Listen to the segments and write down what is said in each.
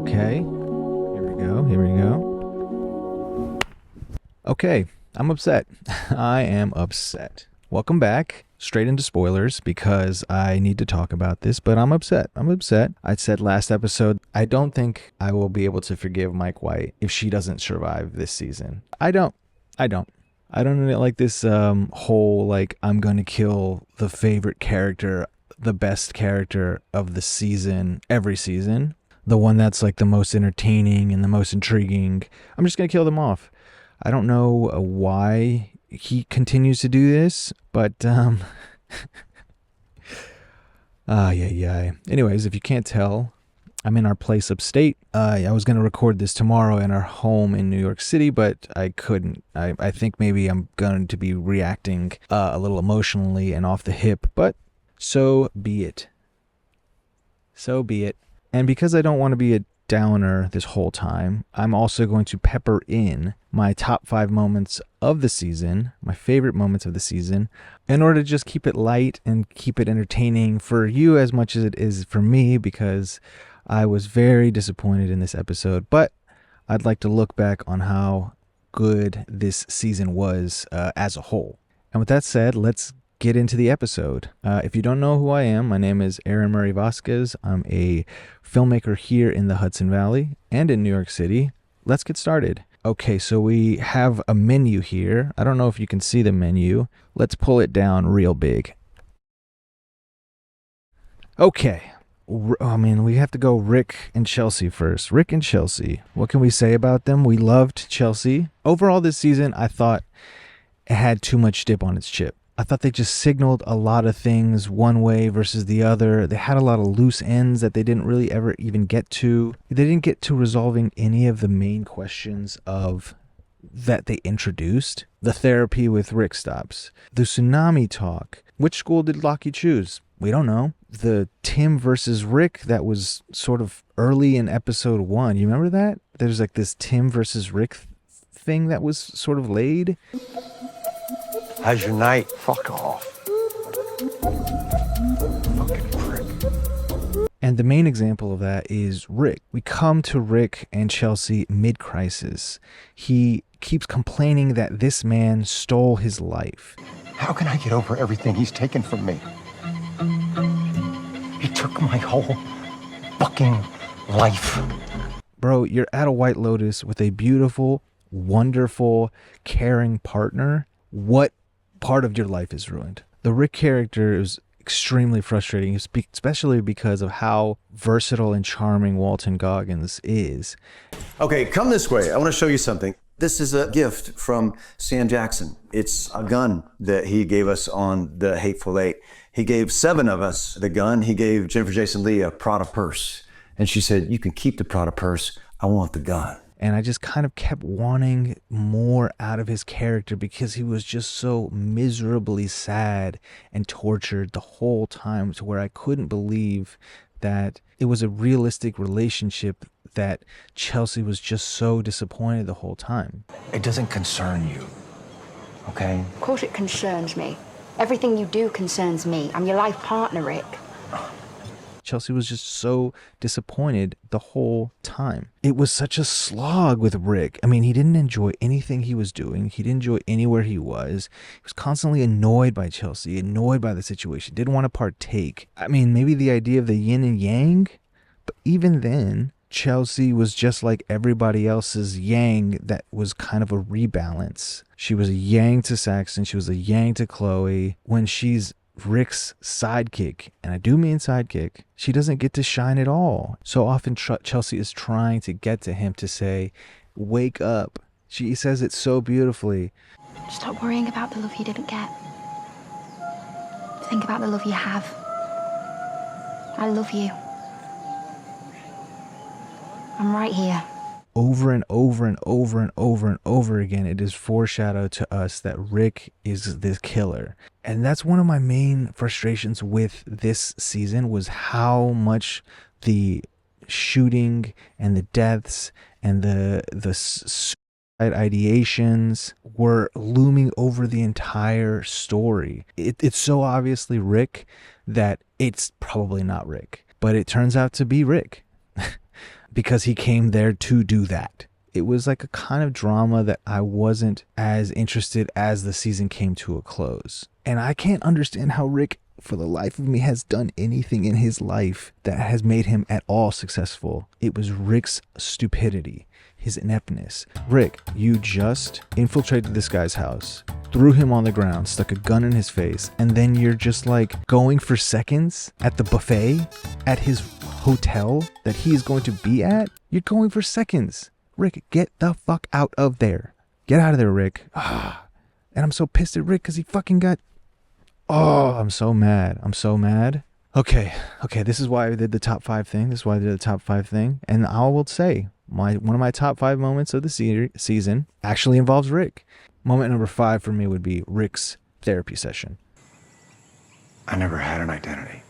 Okay. Here we go. Here we go. Okay. I'm upset. I am upset. Welcome back. Straight into spoilers because I need to talk about this, but I'm upset. I'm upset. I said last episode, I don't think I will be able to forgive Mike White if she doesn't survive this season. I don't like this whole, like, I'm going to kill the favorite character, the best character of the season, every season. The one that's like the most entertaining and the most intriguing. I'm just going to kill them off. I don't know why he continues to do this, but anyways, if you can't tell, I'm in our place upstate. I was going to record this tomorrow in our home in New York City, but I couldn't. I think maybe I'm going to be reacting a little emotionally and off the hip, but so be it. So be it. And because I don't want to be a downer this whole time, I'm also going to pepper in my top 5 moments of the season, my favorite moments of the season, in order to just keep it light and keep it entertaining for you as much as it is for me, because I was very disappointed in this episode. But I'd like to look back on how good this season was as a whole. And with that said, let's get into the episode. If you don't know who I am, my name is Aaron Murray Vasquez. I'm a filmmaker here in the Hudson Valley and in New York City. Let's get started. Okay, so we have a menu here. I don't know if you can see the menu. Let's pull it down real big. Okay. We have to go Rick and Chelsea first. Rick and Chelsea. What can we say about them? We loved Chelsea. Overall this season, I thought it had too much dip on its chip. I thought they just signaled a lot of things one way versus the other. They had a lot of loose ends that they didn't really ever even get to. They didn't get to resolving any of the main questions of that they introduced. The therapy with Rick stops. The tsunami talk. Which school did Lockie choose? We don't know. The Tim versus Rick that was sort of early in episode 1. You remember that? There's like this Tim versus Rick thing that was sort of laid. How's your night? Fuck off. Fucking prick. And the main example of that is Rick. We come to Rick and Chelsea mid-crisis. He keeps complaining that this man stole his life. How can I get over everything he's taken from me? He took my whole fucking life. Bro, you're at a White Lotus with a beautiful, wonderful, caring partner. What part of your life is ruined? The Rick character is extremely frustrating, especially because of how versatile and charming Walton Goggins is. Okay, come this way. I want to show you something. This is a gift from Sam Jackson. It's a gun that he gave us on the Hateful Eight. He gave 7 of us the gun. He gave Jennifer Jason Leigh a Prada purse. And she said, you can keep the Prada purse. I want the gun. And I just kind of kept wanting more out of his character because he was just so miserably sad and tortured the whole time, to where I couldn't believe that it was a realistic relationship, that Chelsea was just so disappointed the whole time. It doesn't concern you, okay? Of course it concerns me. Everything you do concerns me. I'm your life partner, Rick. Chelsea was just so disappointed the whole time. It was such a slog with Rick. I mean, he didn't enjoy anything he was doing. He didn't enjoy anywhere he was. He was constantly annoyed by Chelsea, annoyed by the situation, didn't want to partake. I mean, maybe the idea of the yin and yang, but even then, Chelsea was just like everybody else's yang that was kind of a rebalance. She was a yang to Saxon. She was a yang to Chloe. When she's Rick's sidekick, and I do mean sidekick, she doesn't get to shine at all. So often Chelsea is trying to get to him to say, wake up. She says it so beautifully. Stop worrying about the love you didn't get. Think about the love you have. I love you. I'm right here. Over and over and over and over and over again, it is foreshadowed to us that Rick is this killer. And that's one of my main frustrations with this season, was how much the shooting and the deaths and the suicide ideations were looming over the entire story. It's so obviously Rick that it's probably not Rick, but it turns out to be Rick. because he came there to do that. It was like a kind of drama that I wasn't as interested as the season came to a close. And I can't understand how Rick, for the life of me, has done anything in his life that has made him at all successful. It was Rick's stupidity, his ineptness. Rick, you just infiltrated this guy's house, threw him on the ground, stuck a gun in his face, and then you're just like going for seconds at the buffet at his hotel that he is going to be at. You're going for seconds. Rick, get the fuck out of there. Get out of there, Rick. And I'm so pissed at Rick because he fucking got... Oh, I'm so mad. I'm so mad. Okay, this is why I did the top 5 thing. This is why I did the top 5 thing. And I will say, one of my top 5 moments of the season actually involves Rick. Moment number 5 for me would be Rick's therapy session. I never had an identity.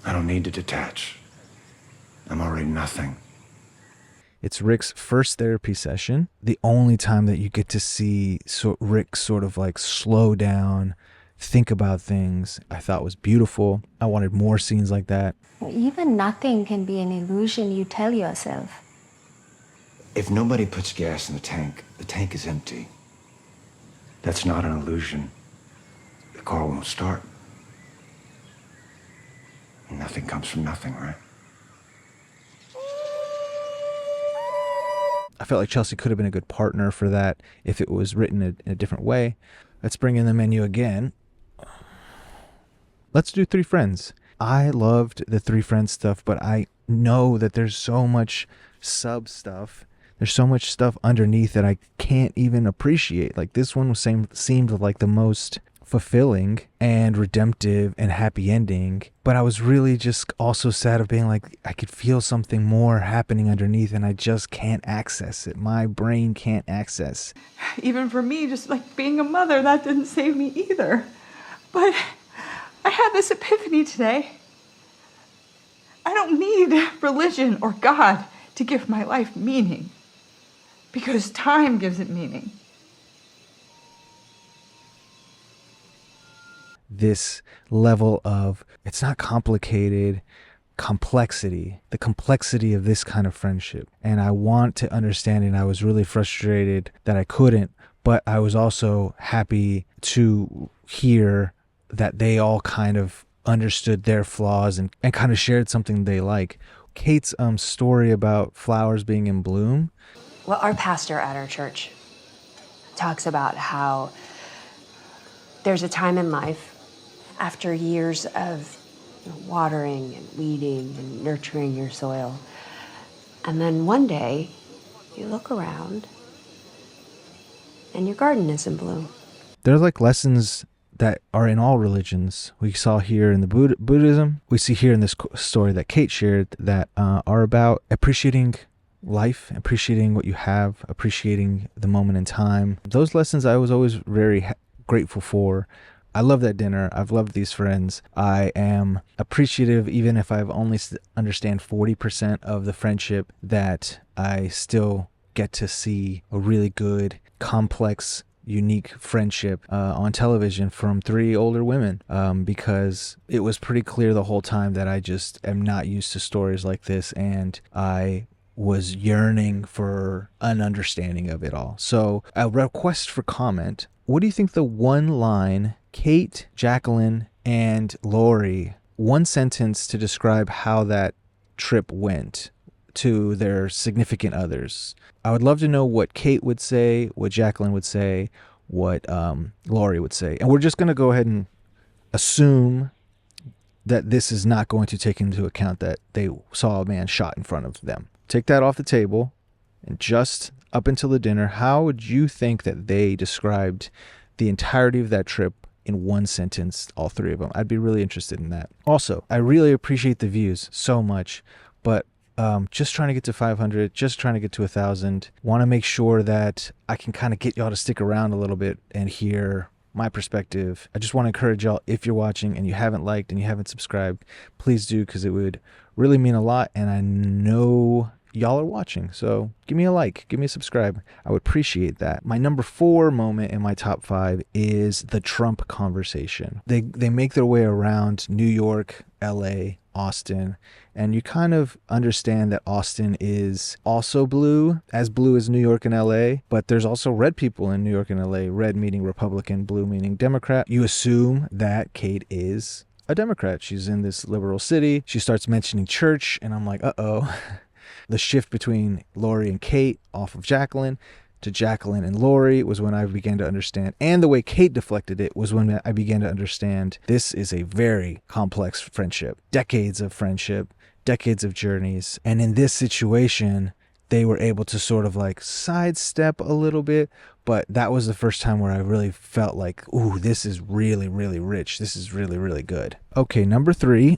I don't need to detach. I'm already nothing. It's Rick's first therapy session. The only time that you get to see Rick sort of like slow down, think about things, I thought was beautiful. I wanted more scenes like that. Even nothing can be an illusion you tell yourself. If nobody puts gas in the tank is empty. That's not an illusion. The car won't start. Nothing comes from nothing, right? I felt like Chelsea could have been a good partner for that if it was written in a different way. Let's bring in the menu again. Let's do 3 Friends. I loved the 3 Friends stuff, but I know that there's so much sub stuff. There's so much stuff underneath that I can't even appreciate. Like this one seemed like the most fulfilling and redemptive and happy ending, but I was really just also sad of being like, I could feel something more happening underneath and I just can't access it. My brain can't access. Even for me, just like being a mother, that didn't save me either. But I had this epiphany today. I don't need religion or God to give my life meaning, because time gives it meaning. This level of, it's not complicated, complexity, the complexity of this kind of friendship. And I want to understand it. And I was really frustrated that I couldn't, but I was also happy to hear that they all kind of understood their flaws and kind of shared something they like. Kate's story about flowers being in bloom. Well, our pastor at our church talks about how there's a time in life after years of watering and weeding and nurturing your soil. And then one day you look around and your garden is in bloom. There's like lessons that are in all religions. We saw here in the Buddhism. We see here in this story that Kate shared that are about appreciating life, appreciating what you have, appreciating the moment in time. Those lessons I was always very grateful for. I love that dinner. I've loved these friends. I am appreciative, even if I've only understand 40% of the friendship, that I still get to see a really good, complex, unique friendship on television from 3 older women, because it was pretty clear the whole time that I just am not used to stories like this, and I was yearning for an understanding of it all. So a request for comment. What do you think the one line, Kate, Jacqueline, and Lori, one sentence to describe how that trip went to their significant others? I would love to know what Kate would say, what Jacqueline would say, what Lori would say. And we're just going to go ahead and assume that this is not going to take into account that they saw a man shot in front of them. Take that off the table, and just up until the dinner, how would you think that they described the entirety of that trip in one sentence, all 3 of them? I'd be really interested in that. Also, I really appreciate the views so much, but just trying to get to 500, just trying to get to 1,000. Want to make sure that I can kind of get y'all to stick around a little bit and hear my perspective. I just want to encourage y'all, if you're watching and you haven't liked and you haven't subscribed, please do, because it would really mean a lot, and I know y'all are watching. So give me a like, give me a subscribe. I would appreciate that. My number 4 moment in my top 5 is the Trump conversation. They make their way around New York, LA, Austin, and you kind of understand that Austin is also blue as New York and LA, but there's also red people in New York and LA, red meaning Republican, blue meaning Democrat. You assume that Kate is a Democrat. She's in this liberal city. She starts mentioning church, and I'm like, uh-oh. The shift between Lori and Kate off of Jacqueline to Jacqueline and Lori was when I began to understand, and the way Kate deflected it was when I began to understand this is a very complex friendship. Decades of friendship, decades of journeys. And in this situation, they were able to sort of like sidestep a little bit, but that was the first time where I really felt like, ooh, this is really, really rich. This is really, really good. Okay, number 3.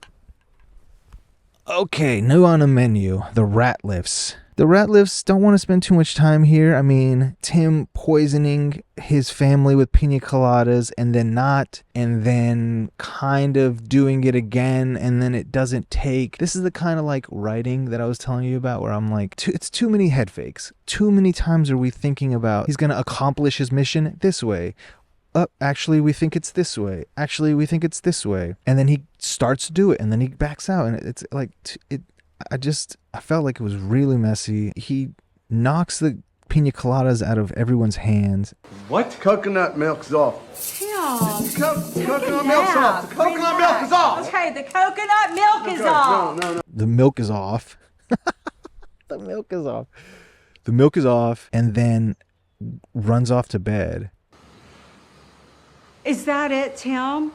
Okay, new on the menu, the Ratliffs. The Ratliffs don't want to spend too much time here. I mean, Tim poisoning his family with Pińa Coladas and then not, and then kind of doing it again, and then it doesn't take. This is the kind of like writing that I was telling you about where I'm like, it's too many head fakes. Too many times are we thinking about he's going to accomplish his mission this way. Actually, we think it's this way. Actually, we think it's this way. And then he starts to do it, and then he backs out, and it's like, I felt like it was really messy. He knocks the Pińa Coladas out of everyone's hands. What? Coconut milk's off. Coconut milk's off. The coconut milk is off. Okay, the coconut milk is off. No. The milk is off. The milk is off. The milk is off, and then runs off to bed. Is that it, Tim?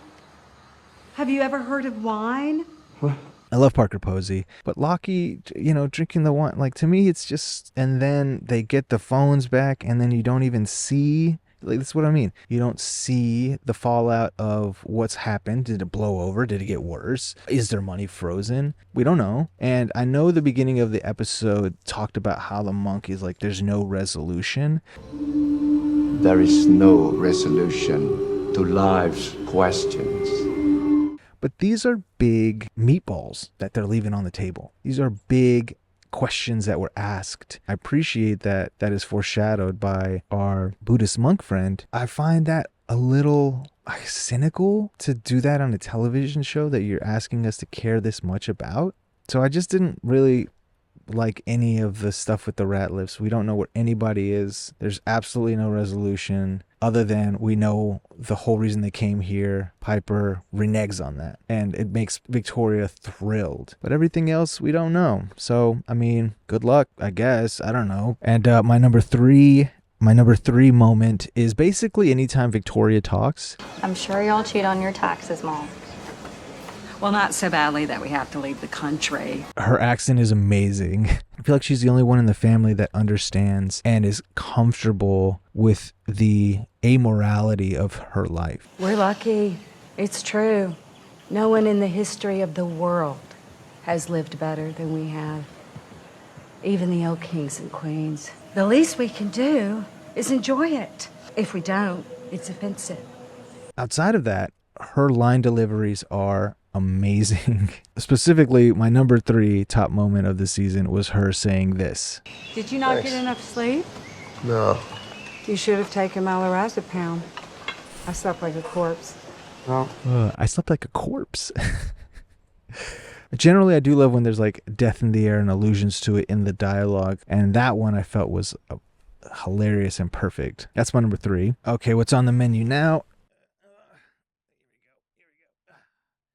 Have you ever heard of wine? What? I love Parker Posey, but Lockie, drinking the wine, like, to me, it's just, and then they get the phones back, and then you don't even see, like, that's what I mean. You don't see the fallout of what's happened. Did it blow over? Did it get worse? Is their money frozen? We don't know. And I know the beginning of the episode talked about how the monk is like, there's no resolution. There is no resolution to life's questions. But these are big meatballs that they're leaving on the table. These are big questions that were asked. I appreciate that is foreshadowed by our Buddhist monk friend. I find that a little cynical to do that on a television show that you're asking us to care this much about. So I just didn't really like any of the stuff with the Ratliffs. We don't know where anybody is. There's absolutely no resolution other than we know the whole reason they came here. Piper reneges on that, and it makes Victoria thrilled. But everything else, we don't know. So, I mean, good luck, I guess. I don't know. And my number three moment is basically anytime Victoria talks. I'm sure y'all cheat on your taxes, Mom. Well, not so badly that we have to leave the country. Her accent is amazing. I feel like she's the only one in the family that understands and is comfortable with the amorality of her life. We're lucky. It's true. No one in the history of the world has lived better than we have. Even the old kings and queens. The least we can do is enjoy it. If we don't, it's offensive. Outside of that, her line deliveries are amazing. Specifically, my number 3 top moment of the season was her saying this. Did you not get enough sleep? No. You should have taken my lorazepam. I slept like a corpse. No. I slept like a corpse. Generally, I do love when there's like death in the air and allusions to it in the dialogue. And that one I felt was hilarious and perfect. That's my number 3. Okay, what's on the menu now?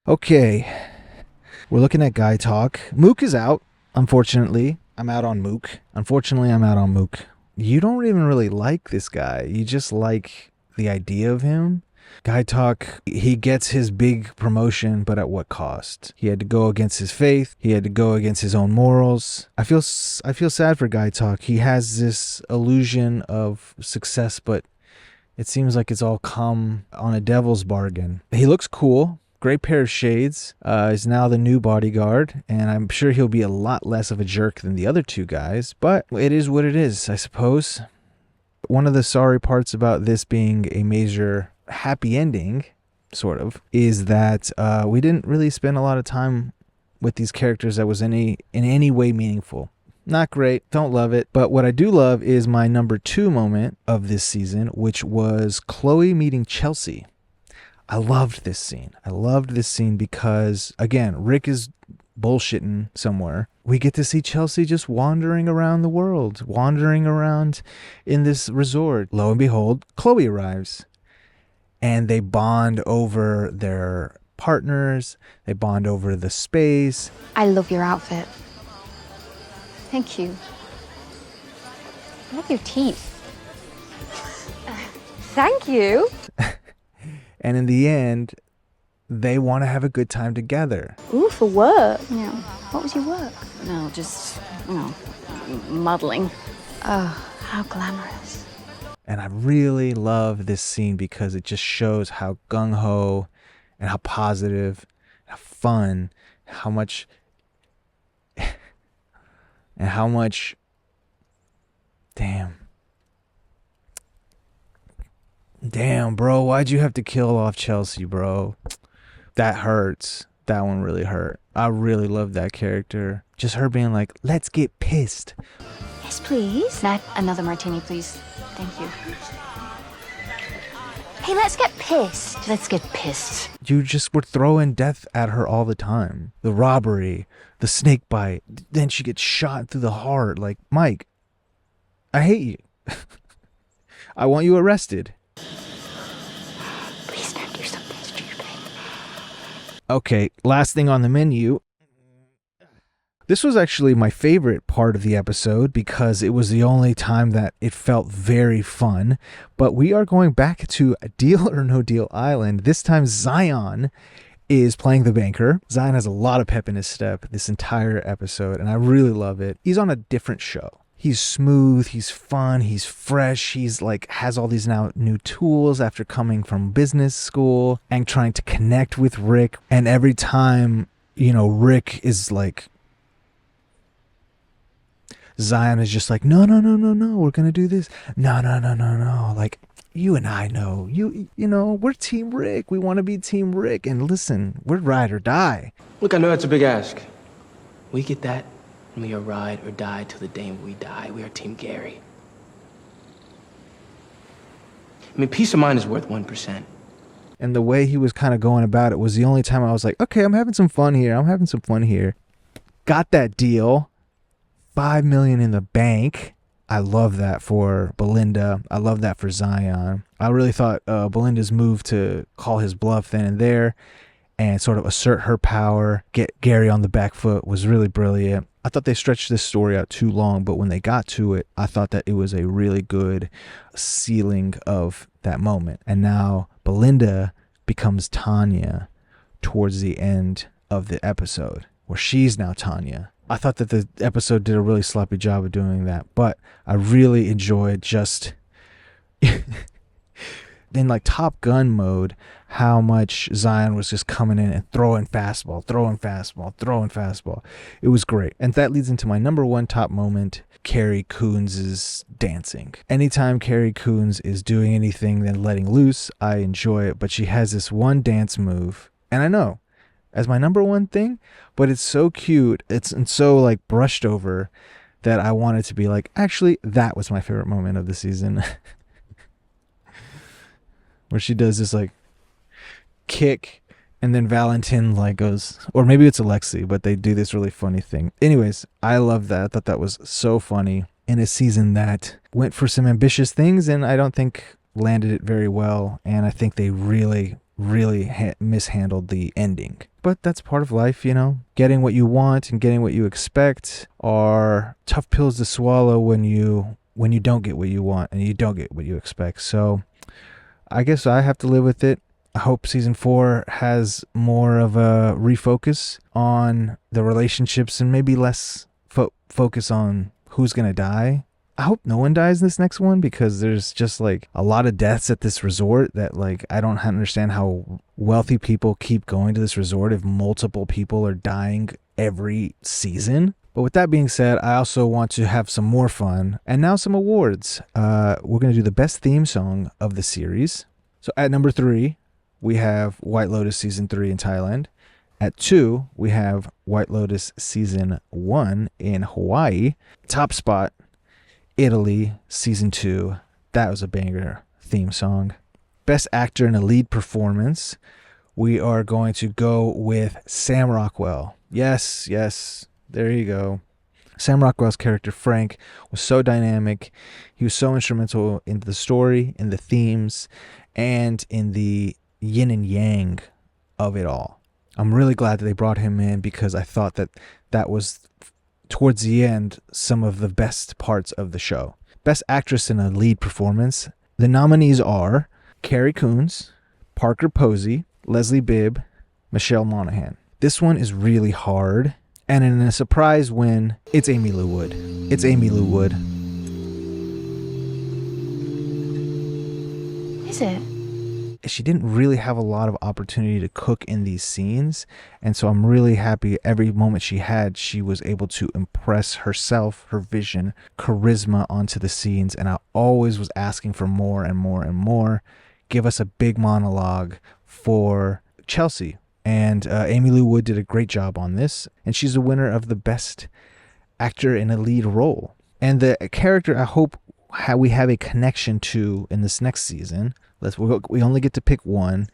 Okay, we're looking at guy talk. Mook is out, unfortunately. I'm out on Mook. You don't even really like this guy. You just like the idea of him. Guy talk, he gets his big promotion, but at what cost? He had to go against his faith. He had to go against his own morals. I feel sad for Guy talk. He has this illusion of success, but it seems like it's all come on a devil's bargain. He looks cool. Great pair of shades. Is now the new bodyguard, and I'm sure he'll be a lot less of a jerk than the other 2 guys, but it is what it is, I suppose. One of the sorry parts about this being a major happy ending, sort of, is that we didn't really spend a lot of time with these characters that was in any way meaningful. Not great, don't love it, but what I do love is my number 2 moment of this season, which was Chloe meeting Chelsea. I loved this scene because, again, Rick is bullshitting somewhere. We get to see Chelsea just wandering around the world, wandering around in this resort. Lo and behold, Chloe arrives. And they bond over their partners. They bond over the space. I love your outfit. Thank you. I love your teeth. Thank you. And in the end, they want to have a good time together. Ooh, for work. Yeah. What was your work? No, just, modeling. Oh, how glamorous. And I really love this scene because it just shows how gung-ho and how positive, how fun, how much, and how much, damn, bro, why'd you have to kill off Chelsea, bro? That hurts. That one really hurt. I really love that character. Just her being like, let's get pissed. Yes, please. Nat, another martini, please. Thank you. Hey, let's get pissed. Let's get pissed. You just were throwing death at her all the time. The robbery, the snake bite, then she gets shot through the heart. Like, Mike, I hate you. I want you arrested. Please don't do something stupid. Okay, last thing on the menu. This was actually my favorite part of the episode because it was the only time that it felt very fun. But we are going back to Deal or No Deal Island. This time Zion is playing the banker. Zion has a lot of pep in his step this entire episode, and I really love it. He's on a different show. He's smooth, he's fun, he's fresh, he's like has all these now new tools after coming from business school and trying to connect with Rick. And every time, Rick is like, Zion is just like, no, we're going to do this. No. Like, you and I know, we're Team Rick. We want to be Team Rick. And listen, we're ride or die. Look, I know that's a big ask. We get that, and we are ride or die till the day we die. We are Team Gary. I mean, peace of mind is worth 1%. And the way he was kind of going about it was the only time I was like, okay, I'm having some fun here. Got that deal. $5 million in the bank. I love that for Belinda. I love that for Zion. I really thought Belinda's move to call his bluff then and there and sort of assert her power, get Gary on the back foot was really brilliant. I thought they stretched this story out too long, but when they got to it, I thought that it was a really good sealing of that moment. And now Belinda becomes Tanya towards the end of the episode, where she's now Tanya. I thought that the episode did a really sloppy job of doing that, but I really enjoyed just in like Top Gun mode, how much Zion was just coming in and throwing fastball. It was great. And that leads into my number one top moment, Carrie Coons' dancing. Anytime Carrie Coons is doing anything then letting loose, I enjoy it, but she has this one dance move, and I know, as my number one thing, but it's so cute, it's so like brushed over that I wanted to be like, actually, that was my favorite moment of the season. Where she does this like kick and then Valentin like goes, or maybe it's Alexei, but they do this really funny thing. Anyways, I love that. I thought that was so funny in a season that went for some ambitious things and I don't think landed it very well. And I think they really mishandled the ending. But that's part of life, getting what you want and getting what you expect are tough pills to swallow when you don't get what you want and you don't get what you expect. So I guess I have to live with it. I hope season 4 has more of a refocus on the relationships and maybe less focus on who's going to die. I hope no one dies in this next one because there's just like a lot of deaths at this resort that like I don't understand how wealthy people keep going to this resort if multiple people are dying every season. But with that being said, I also want to have some more fun and now some awards. We're going to do the best theme song of the series. So at number 3, we have White Lotus Season 3 in Thailand. At 2, we have White Lotus Season 1 in Hawaii. Top spot, Italy Season 2. That was a banger theme song. Best actor in a lead performance. we are going to go with Sam Rockwell. Yes, there you go. Sam Rockwell's character, Frank, was so dynamic. He was so instrumental in the story, in the themes, and in the yin and yang of it all. I'm really glad that they brought him in because I thought that was, towards the end, some of the best parts of the show. Best Actress in a Lead Performance. The nominees are Carrie Coons, Parker Posey, Leslie Bibb, Michelle Monaghan. This one is really hard. And in a surprise win, it's Amy Lou Wood. It's Amy Lou Wood. Is it? She didn't really have a lot of opportunity to cook in these scenes. And so I'm really happy every moment she had, she was able to impress herself, her vision, charisma onto the scenes. And I always was asking for more and more and more. Give us a big monologue for Chelsea. And Amy Lou Wood did a great job on this. And she's a winner of the Best Actor in a Lead Role. And the character I hope we have a connection to in this next season, we only get to pick one.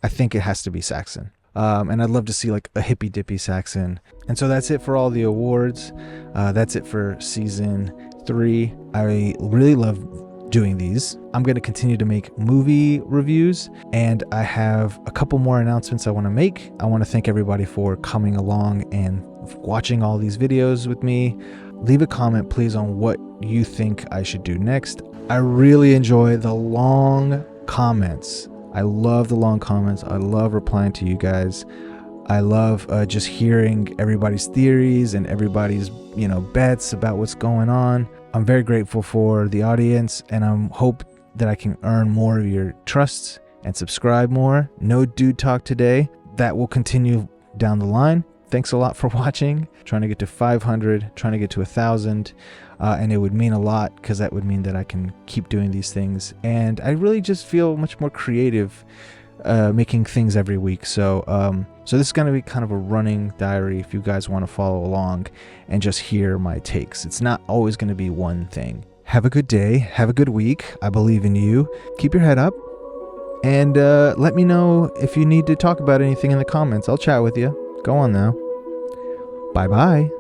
I think it has to be Saxon. And I'd love to see like a hippy dippy Saxon. And so that's it for all the awards. That's it for season 3. I really love doing these. I'm going to continue to make movie reviews, and I have a couple more announcements I want to make. I want to thank everybody for coming along and watching all these videos with me. Leave a comment, please, on what you think I should do next. I really enjoy the long comments. I love the long comments. I love replying to you guys. I love just hearing everybody's theories and everybody's, bets about what's going on. I'm very grateful for the audience, and I hope that I can earn more of your trust and subscribe more. No dude talk today. That will continue down the line. Thanks a lot for watching. Trying to get to 500, trying to get to 1,000. And it would mean a lot because that would mean that I can keep doing these things. And I really just feel much more creative making things every week. So this is going to be kind of a running diary if you guys want to follow along and just hear my takes. It's not always going to be one thing. Have a good day. Have a good week. I believe in you. Keep your head up. And let me know if you need to talk about anything in the comments. I'll chat with you. Go on now. Bye-bye.